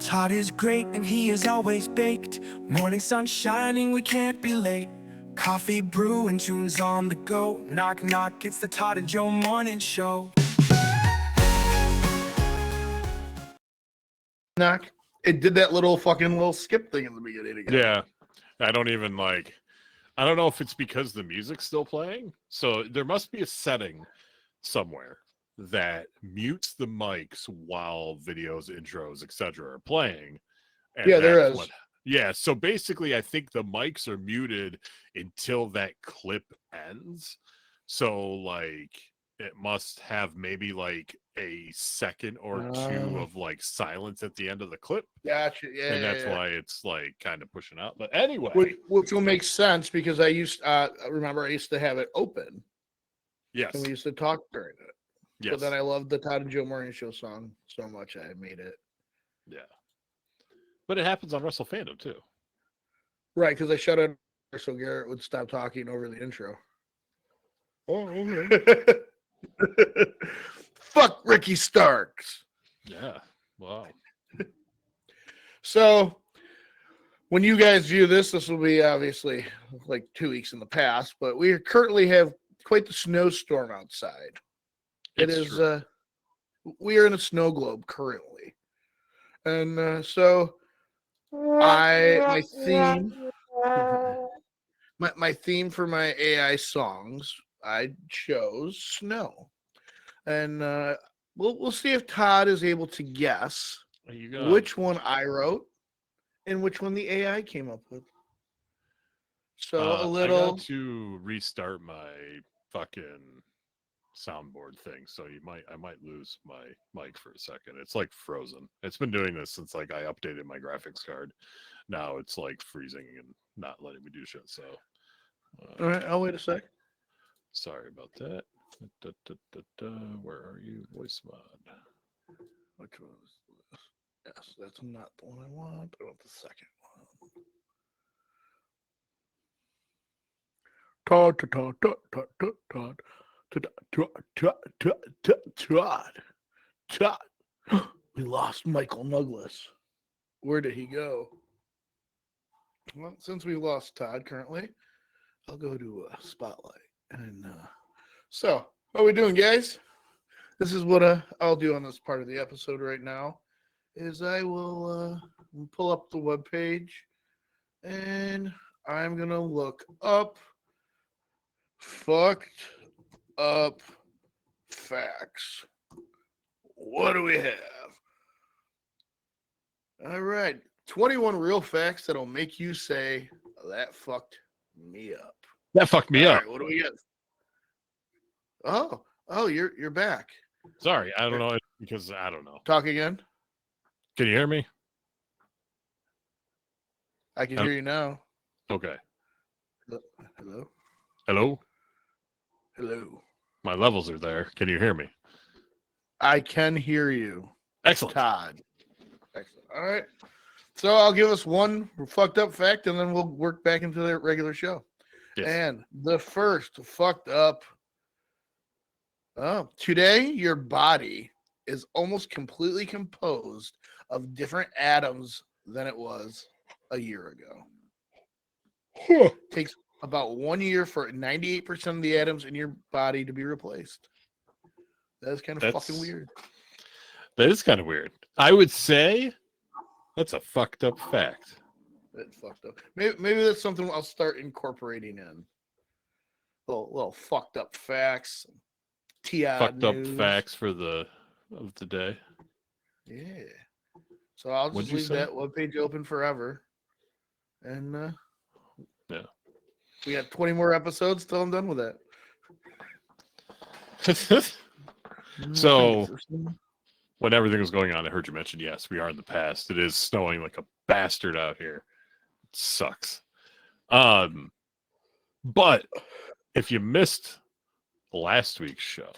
Todd is great and he is always baked. Morning sun shining, we can't be late. Coffee brewing, tunes on the go. Knock knock, it's the Todd and Joe morning show. Knock. It did that little skip thing in the beginning again. Yeah. I don't know if it's because the music's still playing. So there must be a setting somewhere that mutes the mics while videos, intros, etc. are playing. And yeah, there is. So basically I think the mics are muted until that clip ends. So like it must have maybe like a second or two of like silence at the end of the clip. Gotcha. Yeah. And that's why it's like kind of pushing out. But anyway. Which will make sense because I used remember I used to have it open. Yes. And we used to talk during it. Yes. But then I loved the Todd and Joe Morning Show song so much I made it. Yeah. But it happens on Wrestle Fandom too. Right, because I shut it so Garrett would stop talking over the intro. Oh, okay. Fuck Ricky Starks. Yeah. Wow. So when you guys view this will be obviously like 2 weeks in the past, but we currently have quite the snowstorm outside. We are in a snow globe currently. And so my theme for my AI songs, I chose snow. And we'll see if Todd is able to guess which one I wrote and which one the AI came up with. So I got to restart my fucking soundboard thing, so I might lose my mic for a second. It's like frozen. It's been doing this since like I updated my graphics card. Now it's like freezing and not letting me do shit. So all right, I'll wait a sec. Sorry about that. Where are you, voice mod? Which one is this? Yes, that's not the one I want. I want the second one. Todd. We lost Michael Douglas. Where did he go? Well, since we lost Todd currently, I'll go to Spotlight. And so, how are we doing, guys? This is what I'll do on this part of the episode right now. Is I will pull up the webpage, and I'm gonna look up fucked up facts. What do we have? All right, 21 real facts that'll make you say that fucked me up. That fucked me up. Right, what do we get? Oh, you're back. Sorry, I don't know because I don't know. Talk again. Can you hear me? I can hear you now. Okay. Hello. Hello. Hello. My levels are there. Can you hear me? I can hear you. Excellent. Todd. Excellent. All right. So I'll give us one fucked up fact, and then we'll work back into the regular show. Yes. And the first fucked up. Today, your body is almost completely composed of different atoms than it was a year ago. It takes about 1 year for 98% of the atoms in your body to be replaced. That's kind of fucking weird. That is kind of weird. I would say that's a fucked up fact. That's fucked up. Maybe that's something I'll start incorporating in. Little fucked up facts. Fucked news. Up facts of the day. Yeah. So I'll just leave that webpage open forever. And yeah. We got 20 more episodes till I'm done with that. So when everything was going on, I heard you mention, yes, we are in the past. It is snowing like a bastard out here. It sucks. But if you missed last week's show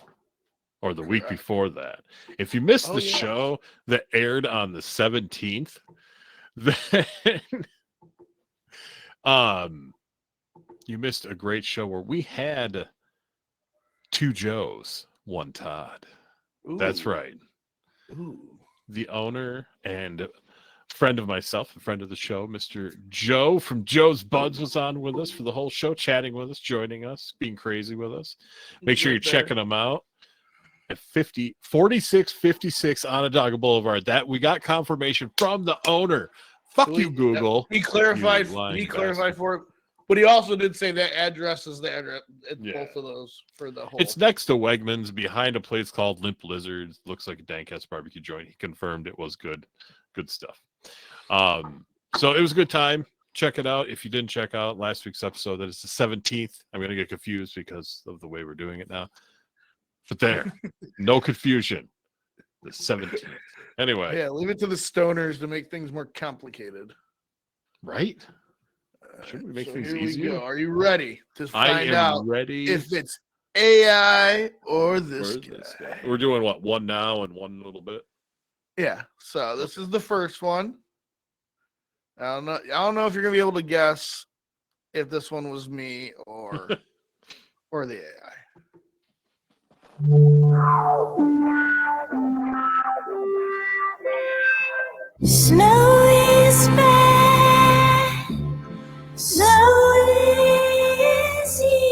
or the week before that, if you missed the show that aired on the 17th, then you missed a great show where we had 2 Joes, 1 Todd. Ooh. That's right. Ooh. The owner and friend of myself, a friend of the show, Mr. Joe from Joe's Buds was on with us for the whole show, chatting with us, joining us, being crazy with us. Make sure you're checking them out at 4656 Onondaga Boulevard. That we got confirmation from the owner. Fuck you, Google. He clarified. You For it, but he also did say that address is the address. Both of those for the whole. It's next to Wegmans, behind a place called Limp Lizard. Looks like a Dank-ass barbecue joint. He confirmed it was good stuff. So it was a good time. Check it out if you didn't check out last week's episode. That is the 17th. I'm gonna get confused because of the way we're doing it now. But there, no confusion. The 17th. Anyway. Yeah, leave it to the stoners to make things more complicated. Right? Shouldn't we make things easier? Are you ready to find out ready if it's AI or this guy? We're doing what? One now and one little bit? Yeah. So this is the first one. I don't know if you're gonna be able to guess if this one was me or the AI. Snow is back. Snow is here.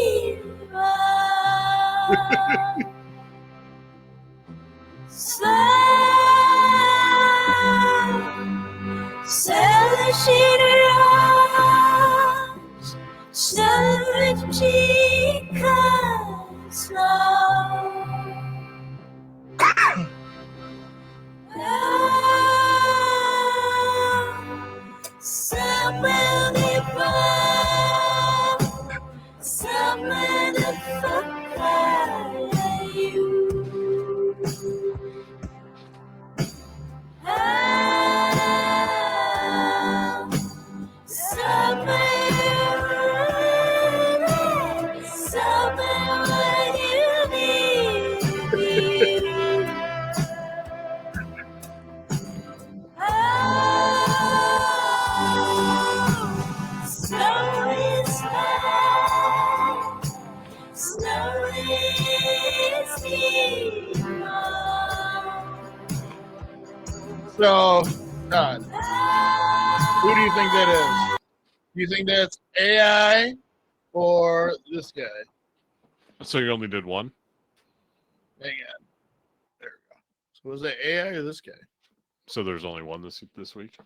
So, Todd, who do you think that is? Do you think that's AI or this guy? So you only did one? Hang on. There we go. So was that AI or this guy? So there's only one this week?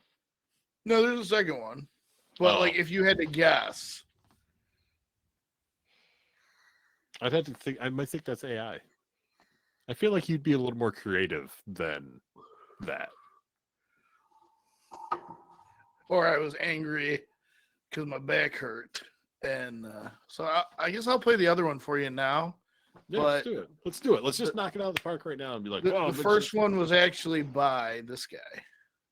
No, there's a second one. But like, if you had to guess, I'd have to think. I might think that's AI. I feel like you'd be a little more creative than that. or I was angry because my back hurt, and so I guess I'll play the other one for you now. Yeah, but let's do it. Let's do it. Let's just knock it out of the park right now and be like, the first one was actually by this guy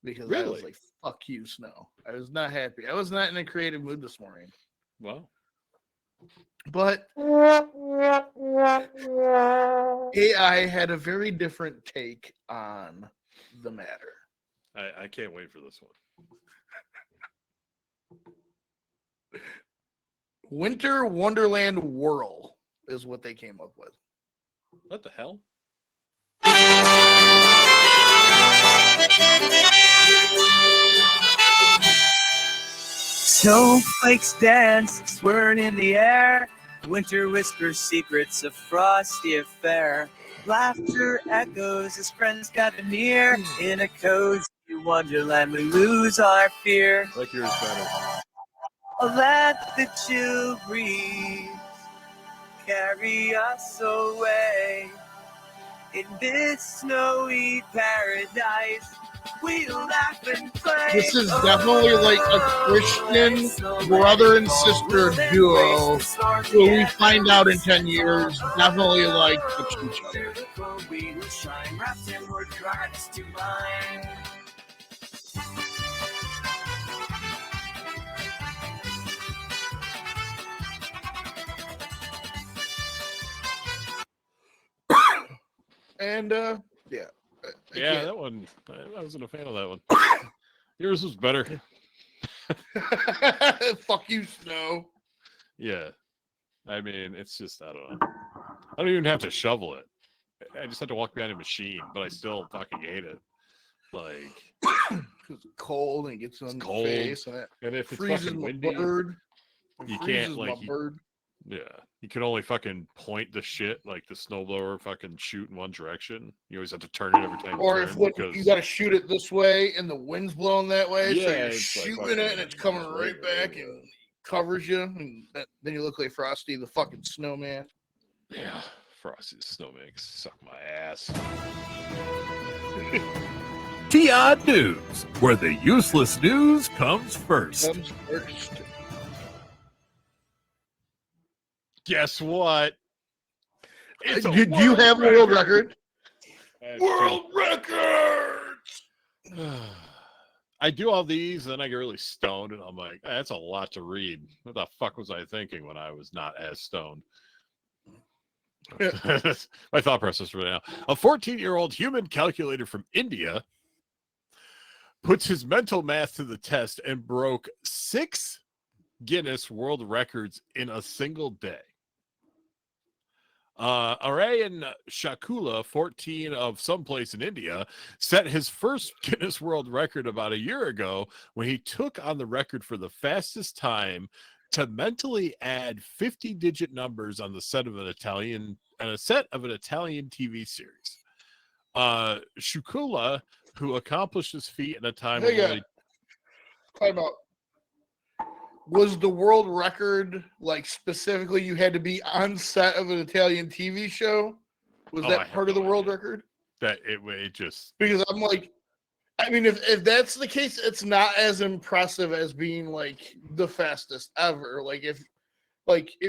because I was Really? like, "Fuck you, Snow." I was not happy. I was not in a creative mood this morning. Well, But AI had a very different take on the matter. I can't wait for this one. Winter Wonderland Whirl is what they came up with. What the hell? Snowflakes dance, swirling in the air. Winter whispers secrets of frosty affair. Laughter echoes as friends gather near. In a cozy wonderland, we lose our fear. I like yours better. Let the chill breeze carry us away. In this snowy paradise, we laugh and play. This is definitely like a Christian brother and sister duo who we find out in 10 years definitely like each other. And yeah. Yeah, that one. I wasn't a fan of that one. Yours was better. Fuck you, Snow. Yeah. I mean, it's just, I don't know. I don't even have to shovel it. I just have to walk behind a machine, but I still fucking hate it. Like, Because it's cold and it gets on your face and it And if it's freezes fucking my windy, bird. you Freezes can't, like, my bird. yeah, you can only fucking point the shit like the snowblower fucking shoot in one direction. You always have to turn it every time you Or turn if because you got to shoot it this way and the wind's blowing that way, so Yeah, you're it's like shooting it and it's coming fucking right back and covers you, and then you look like Frosty the fucking snowman. yeah, Frosty the Snowman can suck my ass. Todd News, where the useless news comes first. Comes first. Guess what? It's a Do you have a world record? World records. I do all these, then I get really stoned, and I'm like, that's a lot to read. What the fuck was I thinking when I was not as stoned? My thought process right now. A 14-year-old human calculator from India puts his mental math to the test and broke 6 Guinness World Records in a single day. Arayan Shakula, 14, of someplace in India, set his first Guinness World Record about a year ago when he took on the record for the fastest time to mentally add 50-digit numbers on the set of an Italian TV series. Shakula, who accomplished this feat in a time of only... Time out. Was the world record like specifically you had to be on set of an Italian TV show? Was that part of the world record? That it just, because I'm like, I mean, if that's the case, it's not as impressive as being like the fastest ever. Like if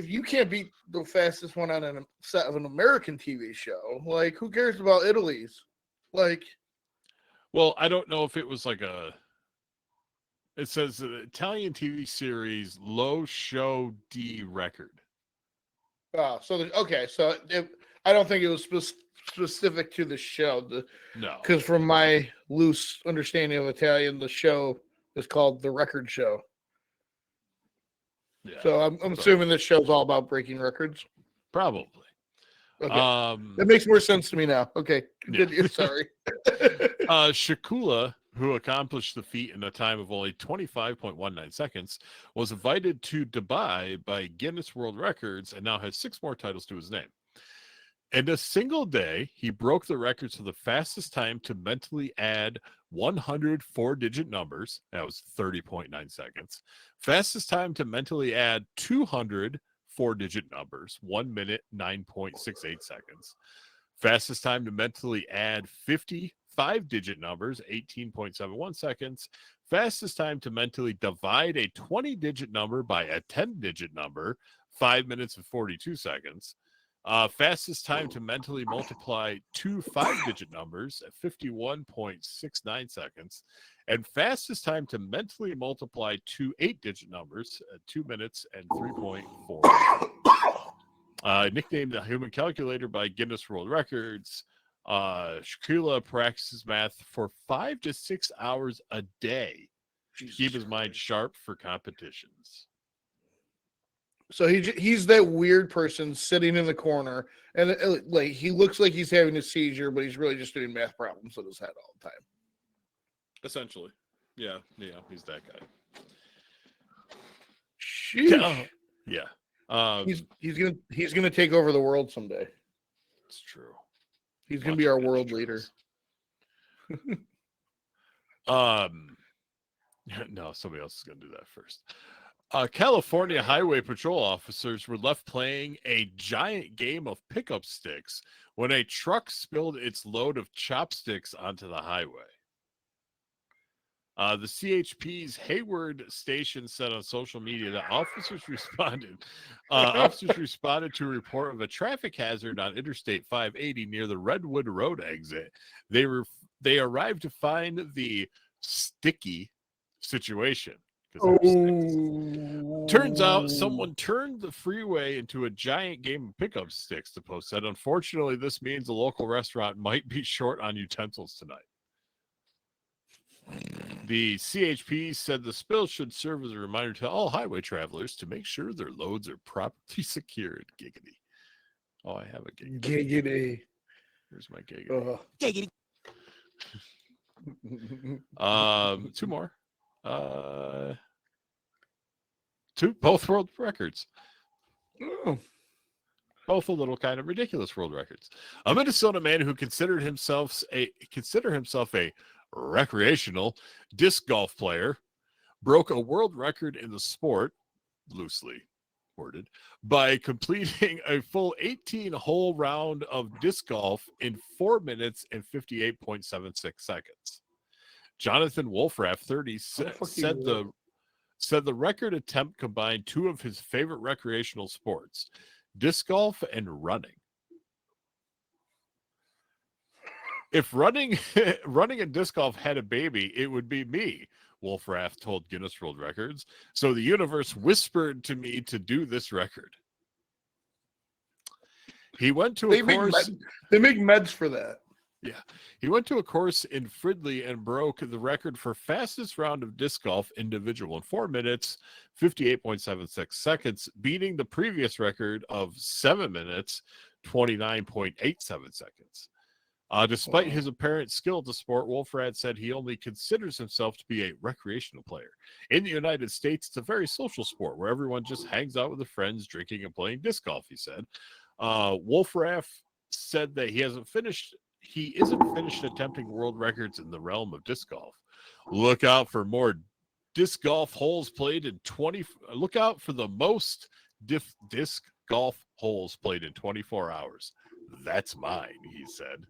you can't beat the fastest one on a set of an American TV show, like who cares about Italy's? Like, well, I don't know if it was like a. It says the Italian TV series low show D record. Okay, so I don't think it was specific to the show. No, because from my loose understanding of Italian, the show is called The Record Show. Yeah. So I'm assuming this show's all about breaking records. Probably. Okay. That makes more sense to me now. Okay, continue. Yeah. Sorry. Shakula, who accomplished the feat in a time of only 25.19 seconds, was invited to Dubai by Guinness World Records and now has 6 more titles to his name. In a single day, he broke the records for the fastest time to mentally add 100 4-digit numbers. That was 30.9 seconds. Fastest time to mentally add 200 4-digit numbers, 1 minute, 9.68 seconds. Fastest time to mentally add 50 5-digit numbers, 18.71 seconds. Fastest time to mentally divide a 20-digit number by a 10-digit number, 5 minutes and 42 seconds. Fastest time to mentally multiply 2 5-digit numbers at 51.69 seconds. And fastest time to mentally multiply 2 8-digit numbers at 2 minutes and 3.4. Nicknamed the human calculator by Guinness World Records, Shakula practices math for 5 to 6 hours a day to keep his mind sharp for competitions. So he's that weird person sitting in the corner, and like he looks like he's having a seizure, but he's really just doing math problems in his head all the time. Essentially, yeah, he's that guy. Sheesh. Yeah, he's gonna take over the world someday. It's true. He's gonna be our world leader. No, somebody else is gonna do that first. California highway patrol officers were left playing a giant game of pickup sticks when a truck spilled its load of chopsticks onto the highway. The CHP's Hayward station said on social media that officers responded to a report of a traffic hazard on Interstate 580 near the Redwood Road exit. They arrived to find the sticky situation. Turns out someone turned the freeway into a giant game of pickup sticks, the Post said. Unfortunately, this means the local restaurant might be short on utensils tonight. The CHP said the spill should serve as a reminder to all highway travelers to make sure their loads are properly secured. Giggity. Oh, I have a giggity. Giggity. Here's my giggity. Giggity. Two more. Both world records. Oh. Both a little kind of ridiculous world records. A Minnesota man who considered himself a recreational disc golf player broke a world record in the sport, loosely worded, by completing a full 18-hole round of disc golf in 4 minutes and 58.76 seconds. Jonathan Wolfraff, 30, said the record attempt combined two of his favorite recreational sports, disc golf and running. If running and disc golf had a baby, it would be me, Wolfraff told Guinness World Records. So the universe whispered to me to do this record. He went to a course. They make meds for that. Yeah. He went to a course in Fridley and broke the record for fastest round of disc golf individual in 4 minutes, 58.76 seconds, beating the previous record of 7 minutes, 29.87 seconds. Despite his apparent skill at the sport, Wolfraff said he only considers himself to be a recreational player. In the United States, it's a very social sport where everyone just hangs out with their friends, drinking and playing disc golf, he said. Wolfraff said that he isn't finished attempting world records in the realm of disc golf. Look out for more disc golf holes played in 20. Look out for the most disc golf holes played in 24 hours. That's mine, he said.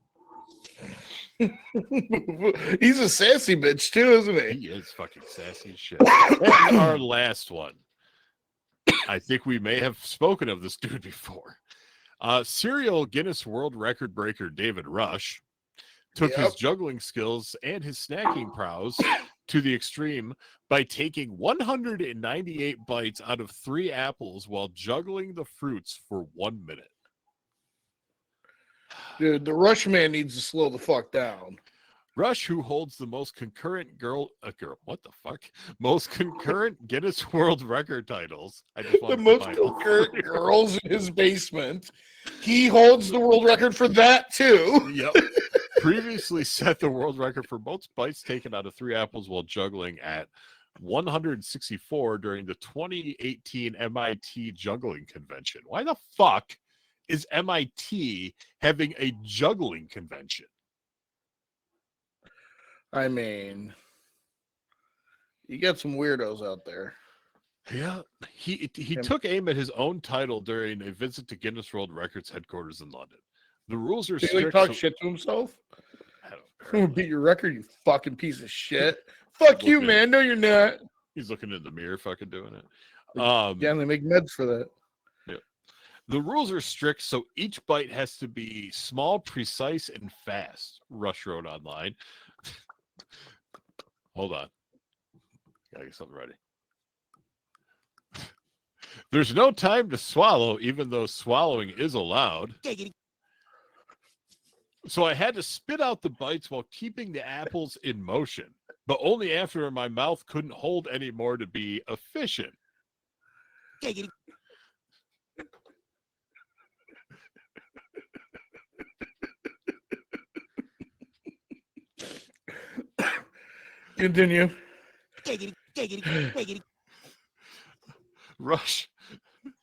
He's a sassy bitch too, isn't he? He is fucking sassy as shit. And our last one. I think we may have spoken of this dude before. Serial Guinness World Record breaker David Rush took his juggling skills and his snacking prowess to the extreme by taking 198 bites out of 3 apples while juggling the fruits for 1 minute. Dude, the Rush man needs to slow the fuck down. Rush, who holds the most concurrent most concurrent Guinness World Record titles. The most concurrent girls in his basement. He holds the world record for that too. Yep. Previously set the world record for most bites taken out of 3 apples while juggling at 164 during the 2018 MIT juggling convention. Why the fuck is MIT having a juggling convention? I mean, you got some weirdos out there. Yeah, he took aim at his own title during a visit to Guinness World Records headquarters in London. The rules are Did strict. he talk shit to himself? I don't I'm gonna beat your record, you fucking piece of shit. Fuck you, man. No, you're not. He's looking in the mirror, fucking doing it. Yeah, they make meds for that. Yeah. The rules are strict, so each bite has to be small, precise, and fast. Rush wrote online. Hold on. Gotta get something ready. There's no time to swallow, even though swallowing is allowed. So I had to spit out the bites while keeping the apples in motion, but only after my mouth couldn't hold anymore to be efficient. Continue. Rush.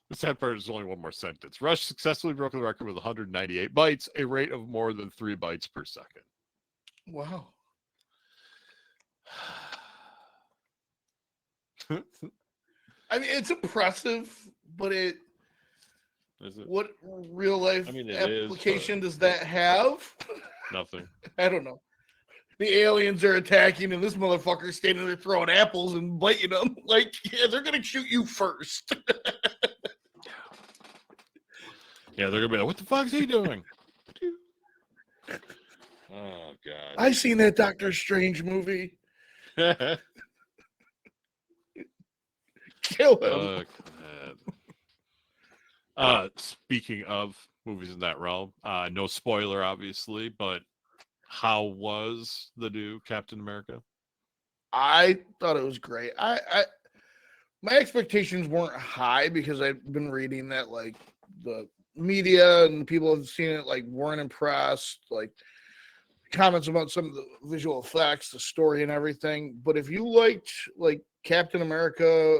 The sad part is only one more sentence. Rush successfully broke the record with 198 bites, a rate of more than 3 bites per second. Wow. I mean, it's impressive, but Is it? what real life application does that have? Nothing. I don't know. The aliens are attacking, and this motherfucker's standing there throwing apples and biting them. Like, yeah, they're gonna shoot you first. Yeah, they're gonna be like, "What the fuck is he doing?" Oh god. I seen that Doctor Strange movie. Kill him. Speaking of movies in that realm, no spoiler, obviously, but how was the new Captain America? I thought it was great. I my expectations weren't high because I've been reading that like the media and people have seen it like weren't impressed. Like comments about some of the visual effects, the story, and everything. But if you liked like Captain America,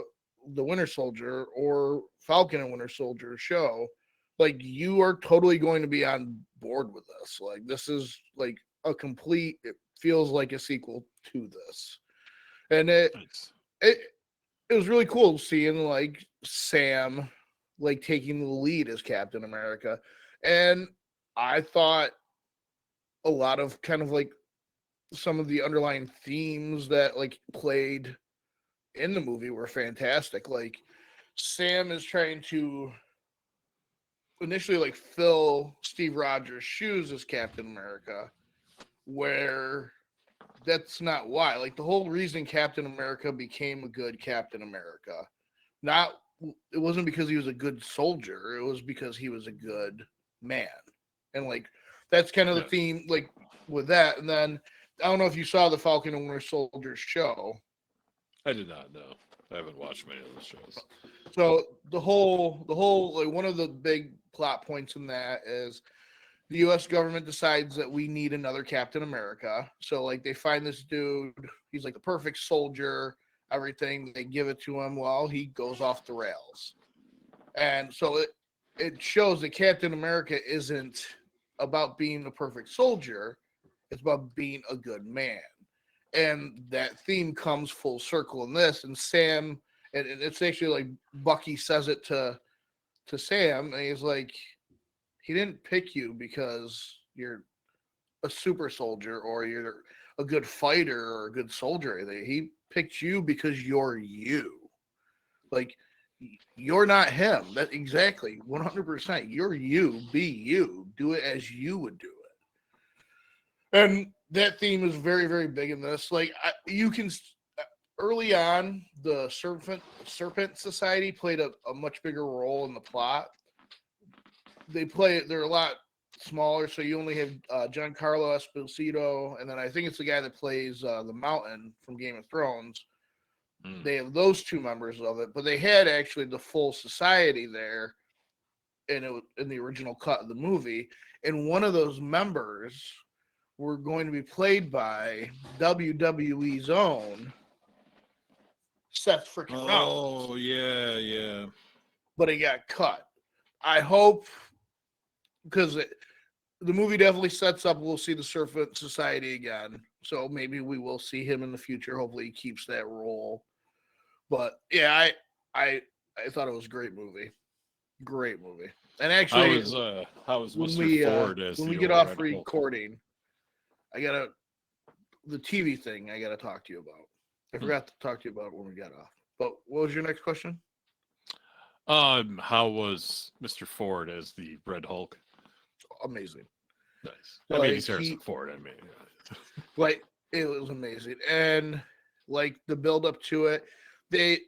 the Winter Soldier, or Falcon and Winter Soldier show, like you are totally going to be on board with this. Like this is like a complete. It feels like a sequel to this, and Nice. it was really cool seeing like Sam like taking the lead as Captain America, and I thought a lot of kind of like some of the underlying themes that like played in the movie were fantastic. Like Sam is trying to initially like fill Steve Rogers' shoes as Captain America, where that's not why. Like the whole reason Captain America became a good Captain America, not it wasn't because he was a good soldier, it was because he was a good man. And like that's kind of the theme like with that. And then I don't know if you saw the Falcon and Winter Soldier show. I did not know. I haven't watched many of those shows. So the whole like one of the big plot points in that is the US government decides that we need another Captain America. So like they find this dude, he's like the perfect soldier, everything, they give it to him. Well, he goes off the rails. And so it shows that Captain America isn't about being the perfect soldier, it's about being a good man. And that theme comes full circle in this. And Sam, and it's actually like Bucky says it to Sam, and he's like, he didn't pick you because you're a super soldier or you're a good fighter or a good soldier. He picked you because you're you. Like you're not him. That exactly 100%. You're you. Be you. Do it as you would do it. And that theme is very, very big in this. Like you can early on, the Serpent Society played a much bigger role in the plot. They're a lot smaller, so you only have Giancarlo Esposito, and then I think it's the guy that plays the Mountain from Game of Thrones. They have those two members of it, but they had actually the full society there in the original cut of the movie, and one of those members were going to be played by WWE's own Seth freaking Rollins. Oh, yeah. But it got cut. I hope, because the movie definitely sets up, we'll see the Serpent Society again. So maybe we will see him in the future. Hopefully he keeps that role. But yeah, I thought it was a great movie. Great movie. And actually, how was when Mr. Ford as when the we get off overhead Hulk? recording, the TV thing I gotta talk to you about. I forgot to talk to you about it when we got off. But what was your next question? How was Mr. Ford as the Red Hulk? Amazing. Nice. I mean, he's Harrison Ford. I mean, like it was amazing, and like the build up to it, they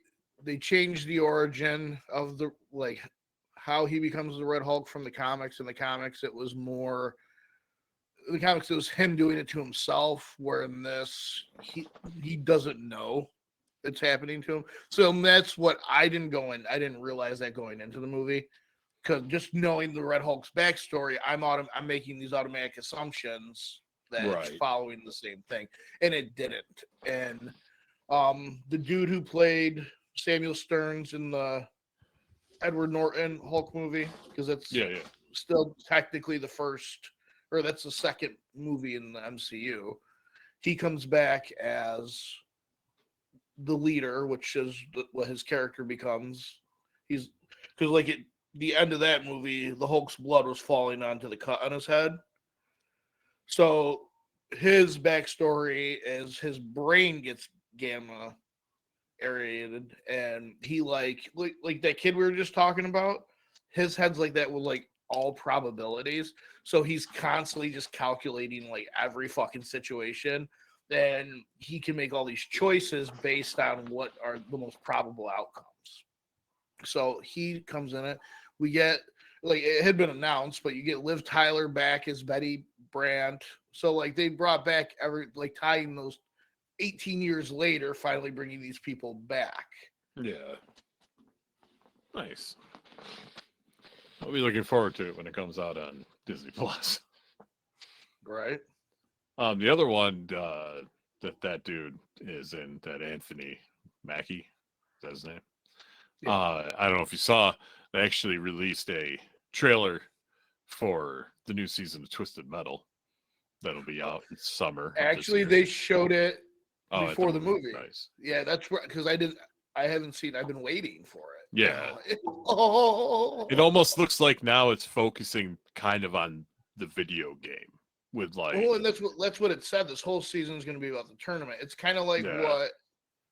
changed the origin of the like how he becomes the Red Hulk from the comics. In the comics, it was more. In the comics, it was him doing it to himself. Where in this, he doesn't know it's happening to him. So that's what I didn't realize that going into the movie, because just knowing the Red Hulk's backstory, I'm making these automatic assumptions that it's following the same thing, and it didn't. And the dude who played Samuel Stearns in the Edward Norton Hulk movie, because it's still technically the first, or that's the second movie in the MCU. He comes back as the leader, which is what his character becomes. He's because like at the end of that movie, the Hulk's blood was falling onto the cut on his head. So his backstory is his brain gets gamma irradiated, and he like that kid we were just talking about. His head's like that with like all probabilities. So he's constantly just calculating like every fucking situation. Then he can make all these choices based on what are the most probable outcomes. So he comes in it. We get, like, it had been announced, but you get Liv Tyler back as Betty Brant. So like they brought back tying those 18 years later, finally bringing these people back. Yeah. Nice. I'll be looking forward to it when it comes out on Disney Plus. Right. The other one that dude is in, that Anthony Mackie, is that his name? Yeah. I don't know if you saw, they actually released a trailer for the new season of Twisted Metal that'll be out in summer. of this Actually, year. they showed it at before the movie. Nice. Yeah, that's right. Because I haven't seen. I've been waiting for it. Yeah. Oh. It almost looks like now it's focusing kind of on the video game with like. Well, and that's what it said. This whole season is going to be about the tournament. It's kind of like Yeah. what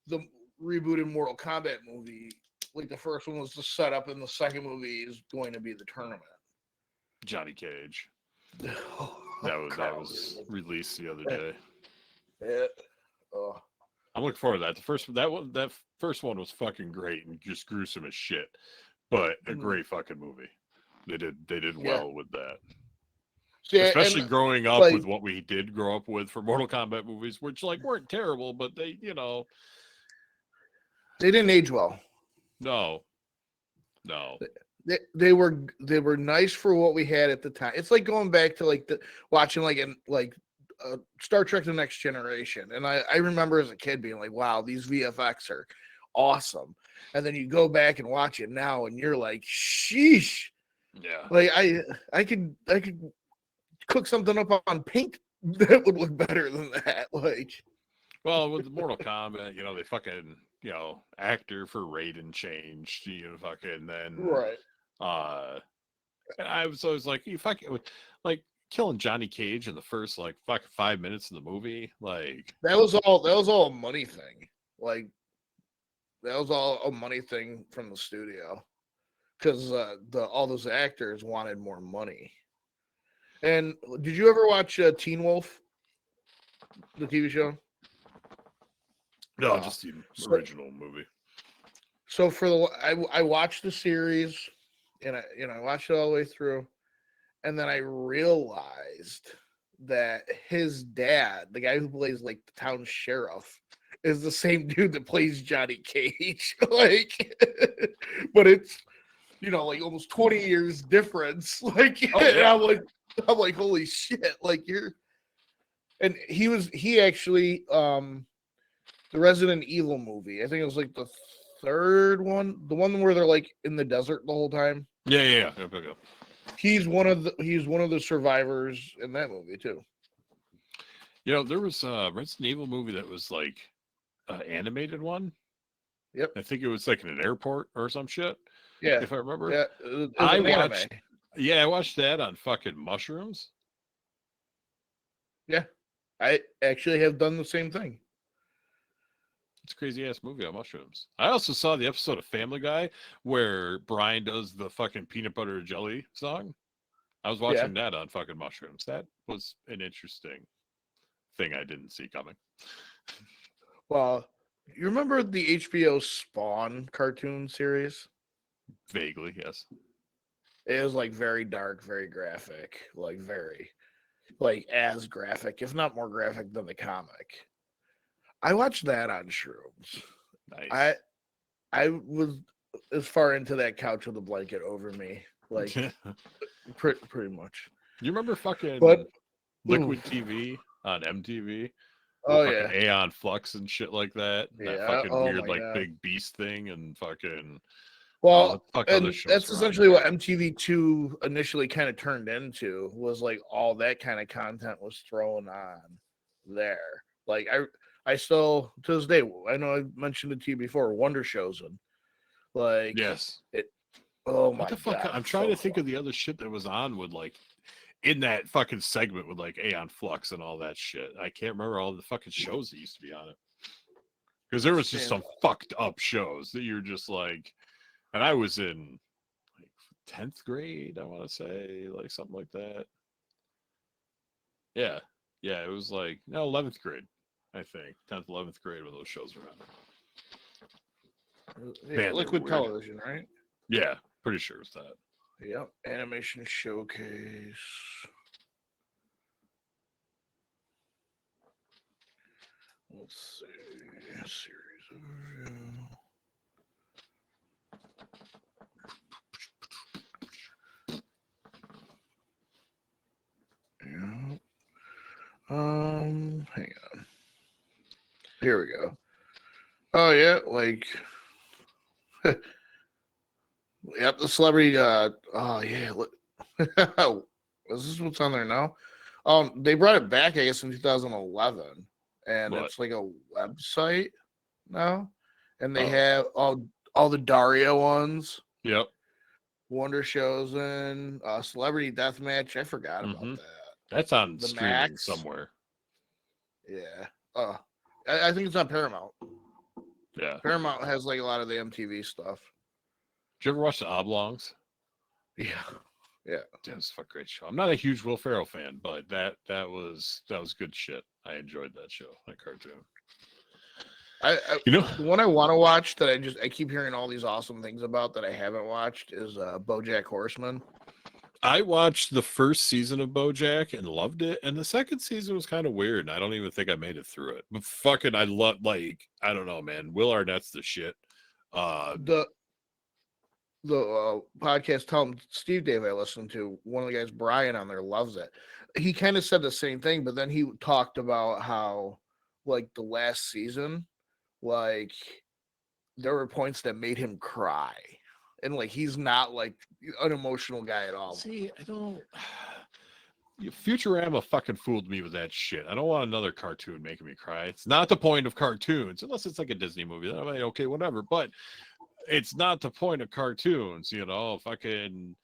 the rebooted Mortal Kombat movie. Like the first one was the setup, and the second movie is going to be the tournament. Johnny Cage. That was released the other day. I'm looking forward to that. That first one was fucking great and just gruesome as shit, but a great fucking movie. They did well with that. Especially growing up with what we did grow up with for Mortal Kombat movies, which like weren't terrible, but they didn't age well. No. They were nice for what we had at the time. It's like going back to like watching Star Trek: The Next Generation, and I remember as a kid being like, "Wow, these VFX are awesome," and then you go back and watch it now, and you're like, "Sheesh!" Yeah, like I could cook something up on paint that would look better than that. Like, well, with Mortal Kombat, they fucking actor for Raiden changed, fucking then right. And I was always like, you fucking like killing Johnny Cage in the first like fucking 5 minutes of the movie, like that was all a money thing. Like that was all a money thing from the studio, because all those actors wanted more money. And did you ever watch Teen Wolf, the TV show? No, just the original movie. So I watched the series, and I watched it all the way through, and then I realized that his dad, the guy who plays like the town sheriff, is the same dude that plays Johnny Cage. Like, but it's like almost 20 years difference. Like, yeah. I'm like, holy shit! Like and he actually the Resident Evil movie. I think it was like the third one, the one where they're like in the desert the whole time. Yeah. He's one of the survivors in that movie too. There was a Resident Evil movie that was like an animated one. Yep. I think it was like in an airport or some shit. Yeah. If I remember. Yeah. I watched that on fucking mushrooms. Yeah. I actually have done the same thing. It's a crazy ass movie on mushrooms. I also saw the episode of Family Guy where Brian does the fucking peanut butter jelly song. I was watching that on fucking mushrooms. That was an interesting thing I didn't see coming. Well, you remember the HBO Spawn cartoon series? Vaguely, yes. It was like very dark, very graphic, like very like as graphic, if not more graphic than the comic. I watched that on shrooms. Nice. I was as far into that couch with a blanket over me, like pretty much. You remember fucking Liquid TV on MTV? Oh fucking yeah, Aeon Flux and shit like that. Yeah. That fucking weird like God. big beast thing and fucking. Well, and that's essentially what MTV2 initially kind of turned into, was like all that kind of content was thrown on there. Like I still, to this day, I know I mentioned it to you before, Wonder Chosen. Like, yes. Oh my what the fuck? God. I'm trying to think of the other shit that was on with like in that fucking segment with like Aeon Flux and all that shit. I can't remember all the fucking shows that used to be on it. Because there was just some fucked up shows that you're just like, and I was in like 10th grade, I want to say, like something like that. Yeah. It was like 11th grade, I think. 10th, 11th grade when those shows were on. Yeah, Liquid Television, right? Yeah, pretty sure it's that. Yep. Animation Showcase. Let's see. Series overview. Yeah. Here we go. Oh yeah, like yep, the celebrity oh yeah. Is this what's on there now? They brought it back, I guess, in 2011, and What? it's like a website now, and they Oh. have all the Dario ones, Yep. Wonder Shows, and Celebrity Deathmatch. I forgot about Mhm. that. That's on The streaming Max. somewhere. Yeah. I think it's on Paramount. Yeah. Paramount has like a lot of the MTV stuff. Did you ever watch the Oblongs? Yeah. Yeah. That was a fucking great show. I'm not a huge Will Ferrell fan, but that was good shit. I enjoyed that show, that cartoon. I You know, the one I want to watch that I keep hearing all these awesome things about that I haven't watched is BoJack Horseman. I watched the first season of BoJack and loved it, and the second season was kind of weird. And I don't even think I made it through it. But fucking, I love, like, I don't know, man. Will Arnett's the shit. The podcast Tom Steve Dave I listened to, one of the guys, Brian, on there loves it. He kind of said the same thing, but then he talked about how like the last season, like there were points that made him cry. And like he's not like an emotional guy at all. See, I don't. Futurama fucking fooled me with that shit. I don't want another cartoon making me cry. It's not the point of cartoons, unless it's like a Disney movie. Then I'm like, okay, whatever. But it's not the point of cartoons, you know. Fucking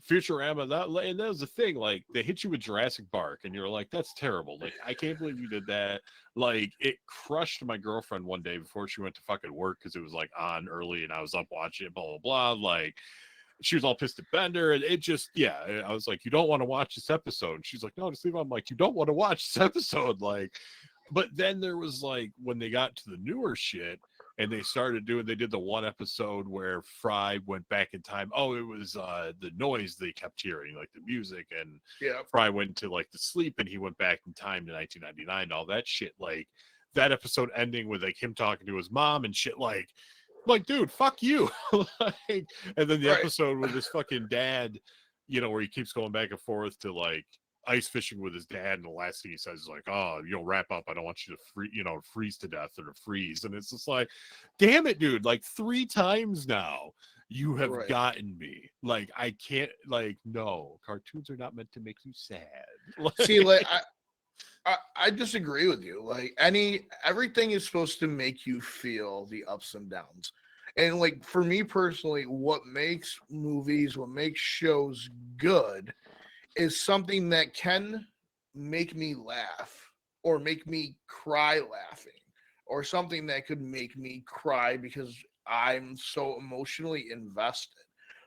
Futurama. And that was the thing. Like they hit you with Jurassic Park, and you're like, that's terrible. Like I can't believe you did that. Like it crushed my girlfriend one day before she went to fucking work because it was like on early, and I was up watching it. Blah blah blah. Like. She was all pissed at Bender, and it just, yeah, I was like, you don't want to watch this episode. And she's like, no, just leave it. I'm like, you don't want to watch this episode. Like, but then there was like, when they got to the newer shit and they did the one episode where Fry went back in time. Oh, it was the noise they kept hearing, like the music. And Yeah. Fry went to like the sleep and he went back in time to 1999, all that shit. Like that episode ending with like him talking to his mom and shit, like, dude, fuck you. Like, and then the Right. episode with his fucking dad, you know, where he keeps going back and forth to like ice fishing with his dad, and the last thing he says is like, oh, you'll wrap up, I don't want you to freeze to death or to freeze. And it's just like, damn it, dude, like 3 times now you have Right. gotten me. Like I can't, like, no, cartoons are not meant to make you sad. See, like I disagree with you. Like everything is supposed to make you feel the ups and downs. And like for me personally, what makes movies, what makes shows good is something that can make me laugh or make me cry laughing, or something that could make me cry because I'm so emotionally invested.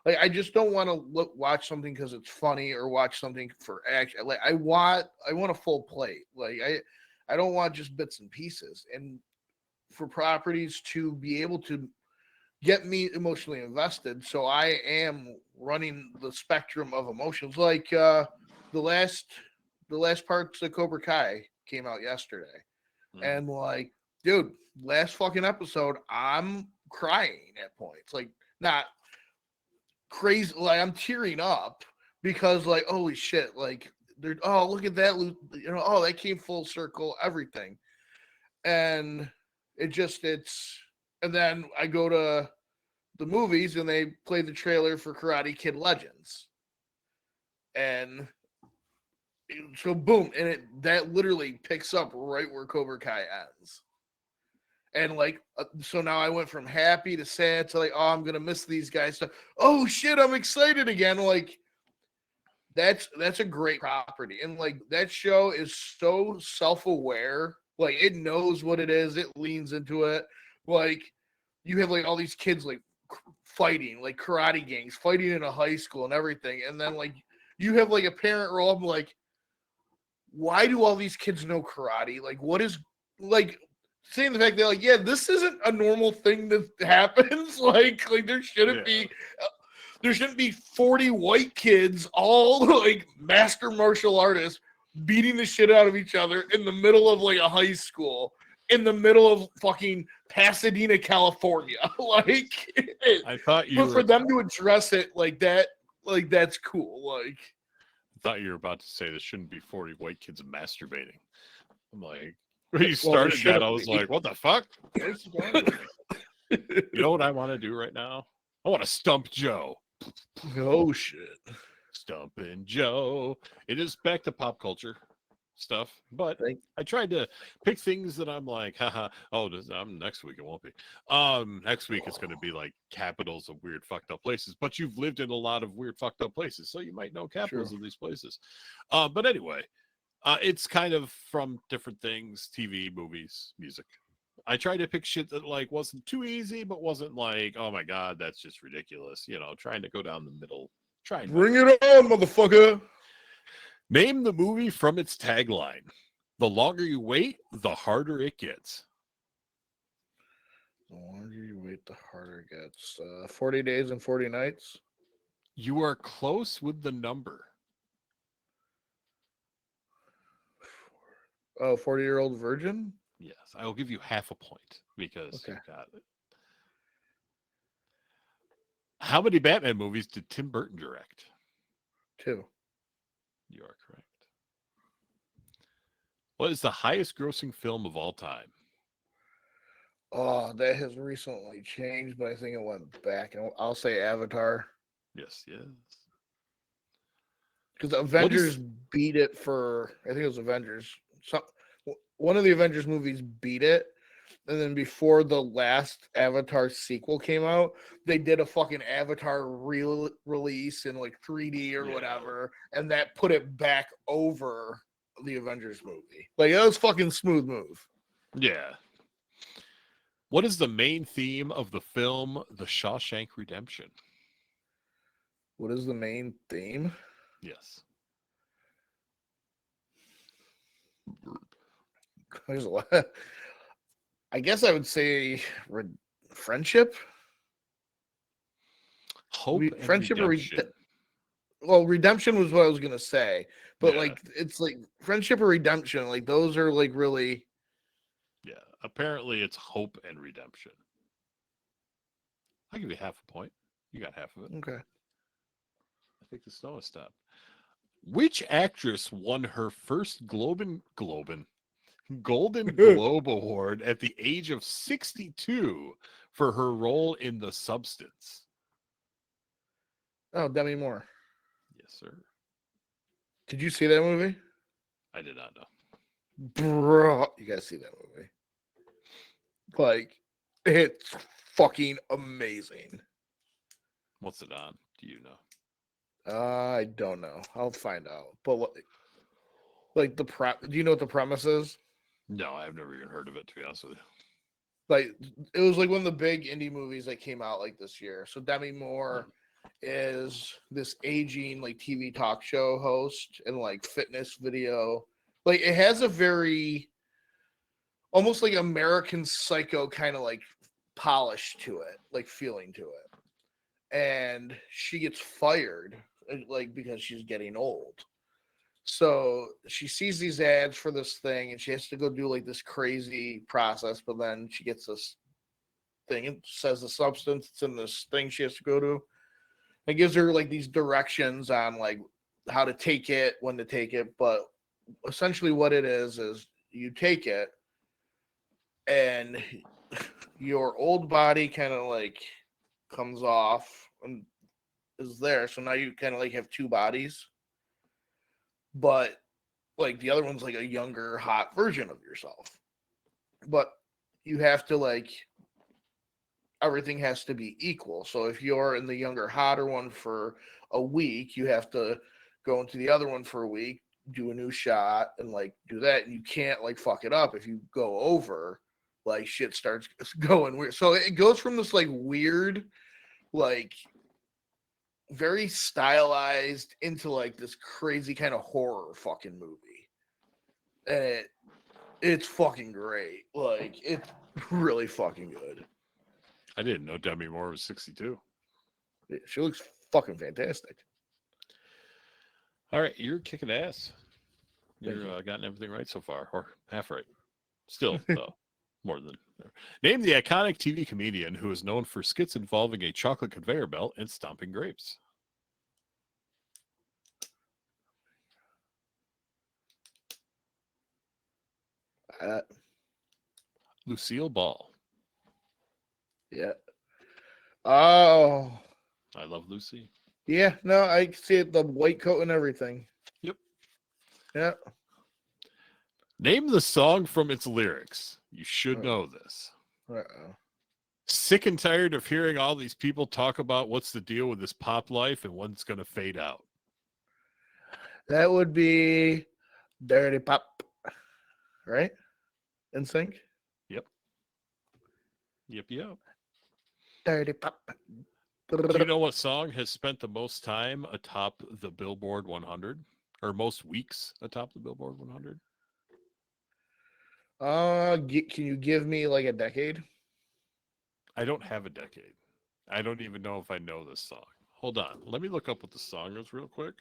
Like I just don't want to watch something because it's funny or watch something for action. Like I want a full plate. Like I don't want just bits and pieces. And for properties to be able to get me emotionally invested, so I am running the spectrum of emotions. Like the last parts of Cobra Kai came out yesterday, and like, dude, last fucking episode, I'm crying at points. Like not crazy, like I'm tearing up because like holy shit, like they're, oh look at that, you know, oh that came full circle, everything. And it's and then I go to the movies and they play the trailer for Karate Kid Legends, and so boom, and that literally picks up right where Cobra Kai ends. And like, so now I went from happy to sad to like, oh, I'm gonna miss these guys. So, oh shit, I'm excited again. Like, that's a great property, and like that show is so self-aware. Like, it knows what it is. It leans into it. Like, you have like all these kids like fighting, like karate gangs fighting in a high school and everything, and then like you have like a parent roll up like, why do all these kids know karate? Like, what is like? Saying the fact that like, yeah, this isn't a normal thing that happens. like there shouldn't be 40 white kids, all like master martial artists, beating the shit out of each other in the middle of like a high school, in the middle of fucking Pasadena, California. Like, I thought you but for them to address it like that, like that's cool. Like, I thought you were about to say there shouldn't be 40 white kids masturbating. I'm like, When you Well, started there that, I shouldn't was be. like, what the fuck? Where's the going? You know what I want to do right now? I want to stump Joe. Oh shit. Stumping Joe. It is back to pop culture stuff, but Thank- I tried to pick things that I'm like, haha. Oh, next week it won't be. Next week it's going to be like capitals of weird fucked up places. But you've lived in a lot of weird fucked up places, so you might know capitals True. of these places. But anyway, it's kind of from different things: TV, movies, music. I tried to pick shit that like wasn't too easy, but wasn't like, oh my god, that's just ridiculous. You know, trying to go down the middle. Trying. Bring it on, motherfucker. Name the movie from its tagline. The longer you wait, the harder it gets. The longer you wait, the harder it gets. 40 Days and 40 Nights. You are close with the number. Oh, 40-Year-Old Virgin? Yes, I will give you half a point because Okay. you got it. How many Batman movies did Tim Burton direct? 2. You are correct. What is the highest grossing film of all time? Oh, that has recently changed, but I think it went back. And I'll say Avatar. Yes, yes. Because Avengers beat it for, I think it was Avengers. One of the Avengers movies beat it. And then before the last Avatar sequel came out, they did a fucking Avatar release in like 3D or whatever. And that put it back over the Avengers movie. Like, that was fucking smooth move. Yeah. What is the main theme of the film The Shawshank Redemption? What is the main theme? Yes. There's a lot. I guess I would say friendship. Hope and Friendship redemption. well, redemption was what I was gonna say, but Yeah. like it's like friendship or redemption, like those are like really. Yeah. Apparently it's hope and redemption. I'll give you half a point. You got half of it. Okay. I think the snow has stopped. Which actress won her first Golden Globe Award at the age of 62 for her role in The Substance? Oh, Demi Moore. Yes, sir. Did you see that movie? I did not know. Bro, you gotta see that movie. Like, it's fucking amazing. What's it on? Do you know? I don't know. I'll find out. But like do you know what the premise is? No, I've never even heard of it, to be honest with you. Like, it was like one of the big indie movies that came out like this year. So Demi Moore is this aging like TV talk show host and like fitness video. Like, it has a very almost like American Psycho kind of like polish to it, like feeling to it. And she gets fired like because she's getting old. So she sees these ads for this thing and she has to go do like this crazy process, but then she gets this thing. It says the substance it's in this thing she has to go to. It gives her like these directions on like how to take it, when to take it. But essentially what it is you take it and your old body kind of like comes off and is there. So now you kind of like have two bodies. But like the other one's like a younger, hot version of yourself. But you have to like, everything has to be equal. So if you're in the younger, hotter one for a week, you have to go into the other one for a week, do a new shot, and like do that. And you can't like fuck it up. If you go over, like shit starts going weird. So it goes from this like weird, like very stylized into like this crazy kind of horror fucking movie. And it's fucking great. Like, it's really fucking good. I didn't know Demi Moore was 62. She looks fucking fantastic. All right, you're kicking ass. Thank You're gotten everything right so far, or half right. Still, though, more than. Name the iconic TV comedian who is known for skits involving a chocolate conveyor belt and stomping grapes. Lucille Ball. Yeah. Oh. I love Lucy. Yeah, no, I see it, the white coat and everything. Yep. Yeah. Name the song from its lyrics. You should know this. Uh-oh. Sick and tired of hearing all these people talk about what's the deal with this pop life and when it's going to fade out. That would be Dirty Pop, right? In sync? Yep. Dirty Pop. Do you know what song has spent the most time atop the Billboard 100? Or most weeks atop the Billboard 100? Can you give me like a decade? I don't have a decade. I don't even know if I know this song. Hold on. Let me look up what the song is real quick.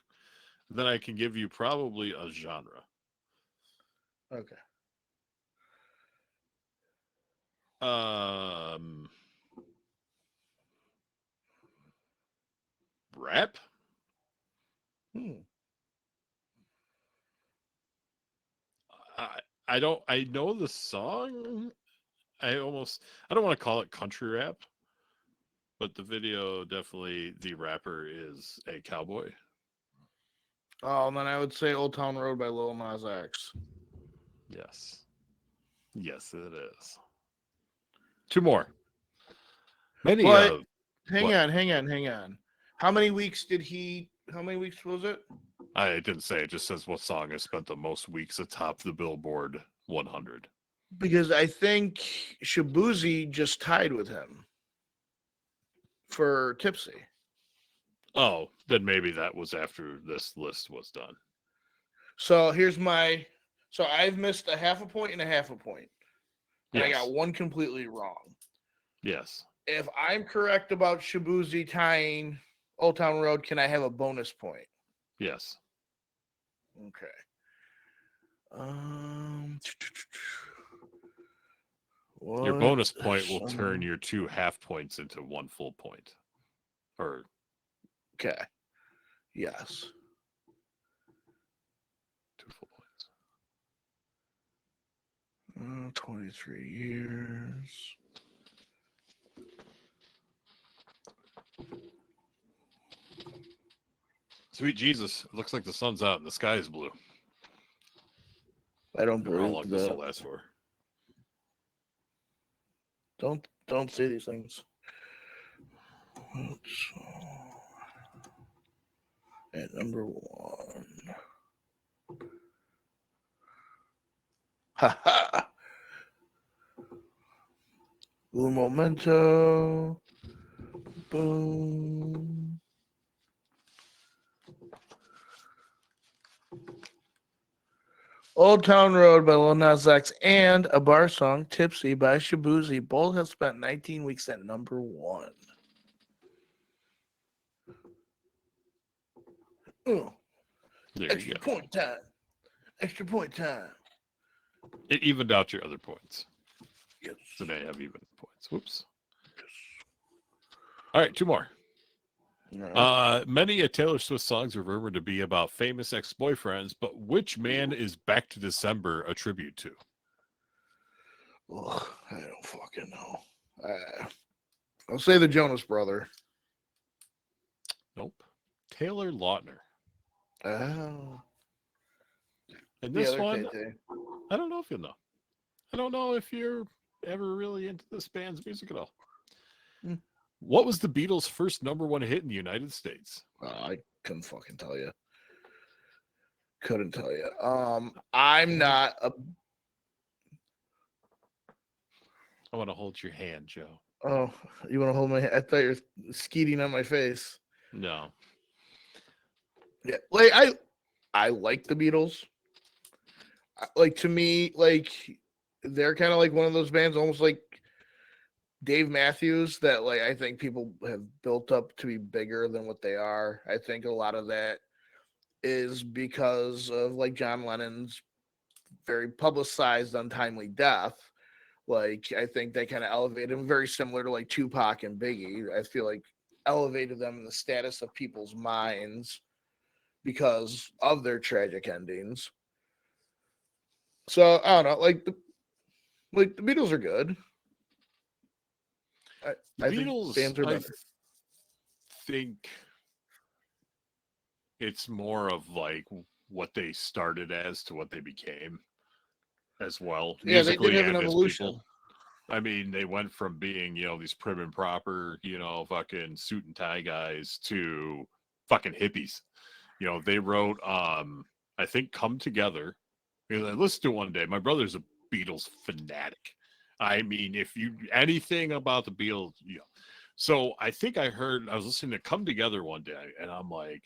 Then I can give you probably a genre. Okay. Rap? I know the song. I don't want to call it country rap, but the video definitely, the rapper is a cowboy. Oh, and then I would say Old Town Road by Lil Nas X. Yes. Yes, it is. Two more. Hang on. How many weeks was it? I didn't say. It just says what song has spent the most weeks atop the Billboard 100. Because I think Shabuzi just tied with him for Tipsy. Oh, then maybe that was after this list was done. So so I've missed a half a point and a half a point. And Yes. I got one completely wrong. Yes. If I'm correct about Shabuzi tying Old Town Road, can I have a bonus point? Yes. Okay. Your bonus point will turn your 2 half points into 1 full point. Okay. Yes. 2 full points. 23 years. Sweet Jesus. It looks like the sun's out and the sky is blue. I don't How long believe this that. will last for. Don't say these things. At number 1. Ha ha. Un momento. Boom. Old Town Road by Lil Nas X and a bar song, Tipsy by Shabuzi. Both have spent 19 weeks at number 1. Oh, extra point time. Extra point time. It evened out your other points. Yes. So now you have even points. Whoops. Yes. All right, 2 more. Many a Taylor Swift songs are rumored to be about famous ex-boyfriends, but which man is Back to December a tribute to? Ugh, I don't fucking know. I'll say the Jonas Brother. Nope. Taylor Lautner. Oh. And this one, I don't know if you'll know. I don't know if you're ever really into this band's music at all. What was the Beatles' first number 1 hit in the United States? I couldn't fucking tell you. Couldn't tell you. I'm not a. I want to hold your hand, Joe. Oh, you want to hold my hand? I thought you were skeeting on my face. No. Yeah, like I like the Beatles. Like, to me, like, they're kind of like one of those bands, almost like Dave Matthews, that, like, I think people have built up to be bigger than what they are. I think a lot of that is because of, like, John Lennon's very publicized untimely death. Like, I think they kind of elevated him, very similar to, like, Tupac and Biggie. I feel like elevated them in the status of people's minds because of their tragic endings. So I don't know, like the Beatles are good. I Beatles, think bands are I better. think it's more of like what they started as to what they became as well, Yeah, they did musically have an and as evolution. people. I mean, they went from being, these prim and proper, fucking suit and tie guys to fucking hippies. They wrote, I think, Come Together. Because I listened to it one day. My brother's a Beatles fanatic. I mean, if you anything about the Beatles, So I think I was listening to Come Together one day, and I'm like,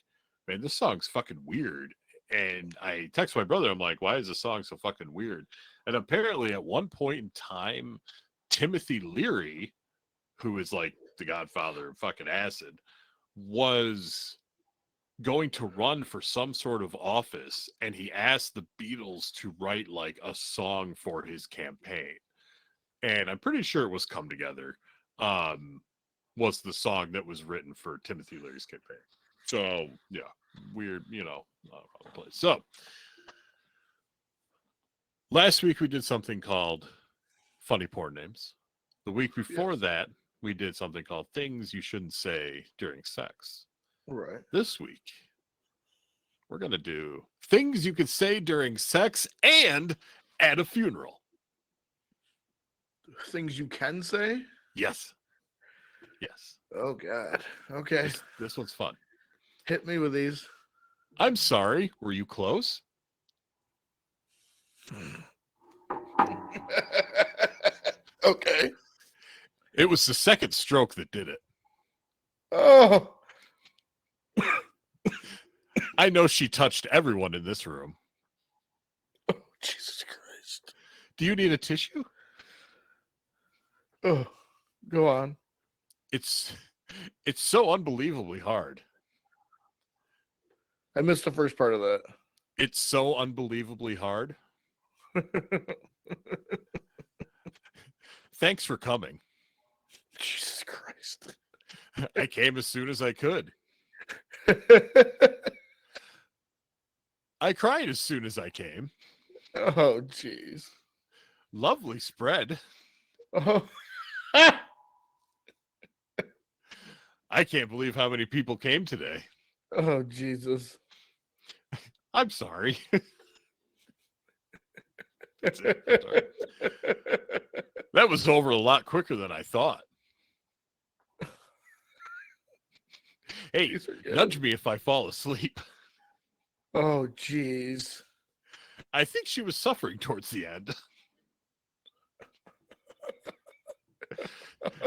man, this song's fucking weird. And I text my brother, I'm like, why is this song so fucking weird? And apparently at one point in time, Timothy Leary, who is like the godfather of fucking acid, was going to run for some sort of office, and he asked the Beatles to write like a song for his campaign. And I'm pretty sure it was Come Together. Was the song that was written for Timothy Leary's campaign. So yeah, weird, place. So last week we did something called Funny Porn Names. The week before that, we did something called Things You Shouldn't Say During Sex. Right. This week, we're going to do things you could say during sex and at a funeral. Things you can say? Yes. Yes. Oh, God. Okay. This one's fun. Hit me with these. I'm sorry. Were you close? Okay. It was the second stroke that did it. Oh. I know she touched everyone in this room. Oh, Jesus Christ. Do you need a tissue? Oh, go on. It's so unbelievably hard. I missed the first part of that. It's so unbelievably hard. Thanks for coming. Jesus Christ. I came as soon as I could. I cried as soon as I came. Oh, jeez. Lovely spread. Oh. I can't believe how many people came today. Oh, Jesus. I'm sorry. That's it. I'm sorry. That was over a lot quicker than I thought. Hey, nudge me if I fall asleep. Oh, jeez. I think she was suffering towards the end.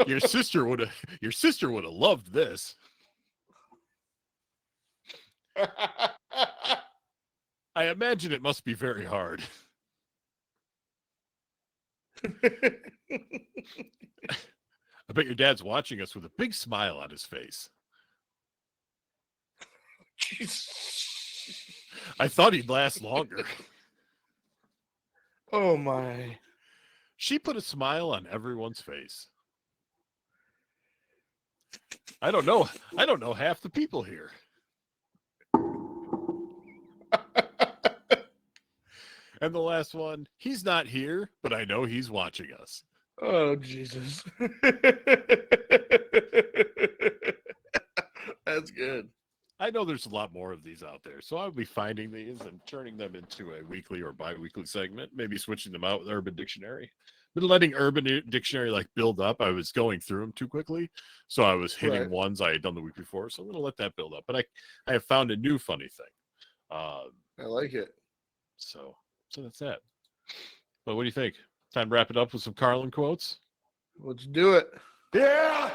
Your sister would have loved this. I imagine it must be very hard. I bet your dad's watching us with a big smile on his face. I thought he'd last longer. Oh, my. She put a smile on everyone's face. I don't know half the people here. And the last one, he's not here, but I know he's watching us. Oh, Jesus. That's good. I know there's a lot more of these out there, so I'll be finding these and turning them into a weekly or bi-weekly segment, maybe switching them out with Urban Dictionary. Been letting Urban Dictionary build up. I was going through them too quickly, so I was hitting ones I had done the week before, so I'm going to let that build up. But I have found a new funny thing. I like it. So that's that. But what do you think? Time to wrap it up with some Carlin quotes? Let's do it. Yeah!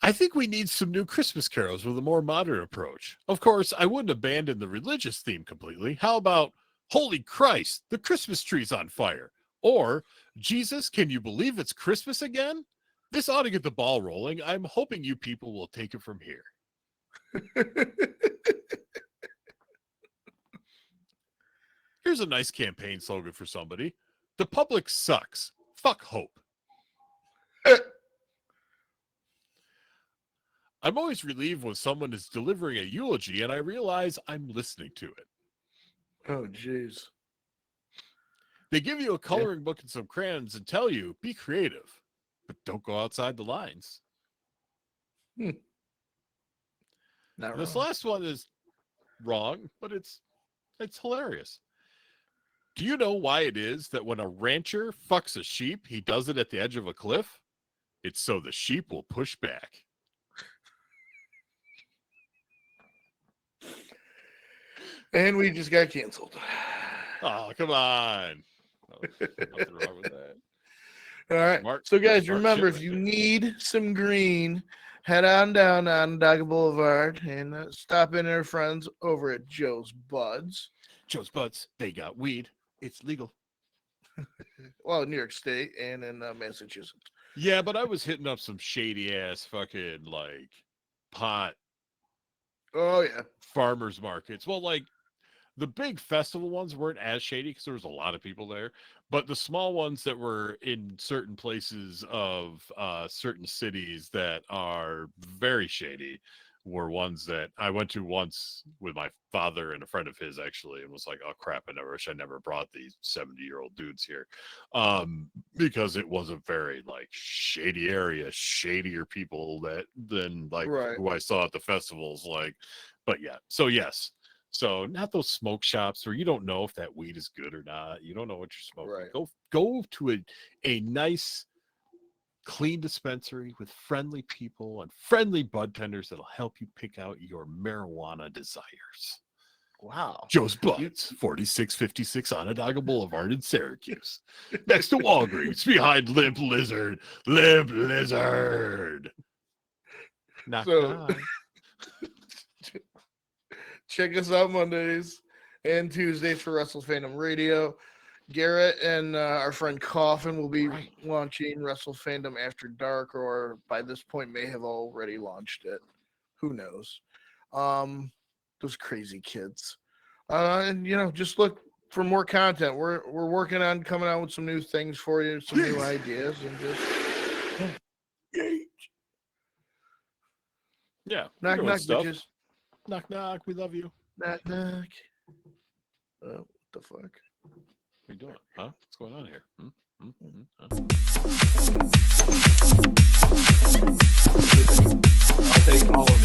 I think we need some new Christmas carols with a more modern approach. Of course, I wouldn't abandon the religious theme completely. How about, holy Christ, the Christmas tree's on fire? Or, Jesus, can you believe it's Christmas again? This ought to get the ball rolling. I'm hoping you people will take it from here. Here's a nice campaign slogan for somebody. The public sucks. Fuck hope. I'm always relieved when someone is delivering a eulogy and I realize I'm listening to it. Oh, jeez. They give you a coloring book and some crayons and tell you, be creative, but don't go outside the lines. Not This wrong. last one is wrong, but it's hilarious. Do you know why it is that when a rancher fucks a sheep, he does it at the edge of a cliff? It's so the sheep will push back. And we just got canceled. Oh, come on. Nothing wrong with that. All right. Smart- So, guys, smart remember, shit if right you there. need some green, head on down on Onondaga Boulevard and stop in our friends over at Joe's Buds. Joe's Buds, they got weed. It's legal. Well, New York State and in Massachusetts. Yeah, but I was hitting up some shady ass fucking like pot Oh, yeah. farmers markets. Well, like the big festival ones weren't as shady because there was a lot of people there, but the small ones that were in certain places of certain cities that are very shady were ones that I went to once with my father and a friend of his actually, and was like, oh crap, I wish I never brought these 70-year-old dudes here, because it was a very like shady area, shadier people than like Right. who I saw at the festivals, like. But yeah, so yes. So not those smoke shops where you don't know if that weed is good or not. You don't know what you're smoking. Right. Go to a nice, clean dispensary with friendly people and friendly bud tenders that'll help you pick out your marijuana desires. Wow. Joe's Buds, 4656 Onondaga Boulevard in Syracuse, next to Walgreens, behind Limp Lizard. Limp Lizard. Knock, So- knock. Check us out Mondays and Tuesdays for Wrestle Fandom Radio. Garrett and our friend Coffin will be Right. launching Wrestle Fandom After Dark, or by this point may have already launched it. Who knows? Those crazy kids. And just look for more content. We're working on coming out with some new things for you, some new ideas, and just Yeah. knock we're doing knock stuff. bitches. Knock, knock. We love you. Knock knock. What the fuck? What are you doing? Huh? What's going on here? Huh? I'll take all of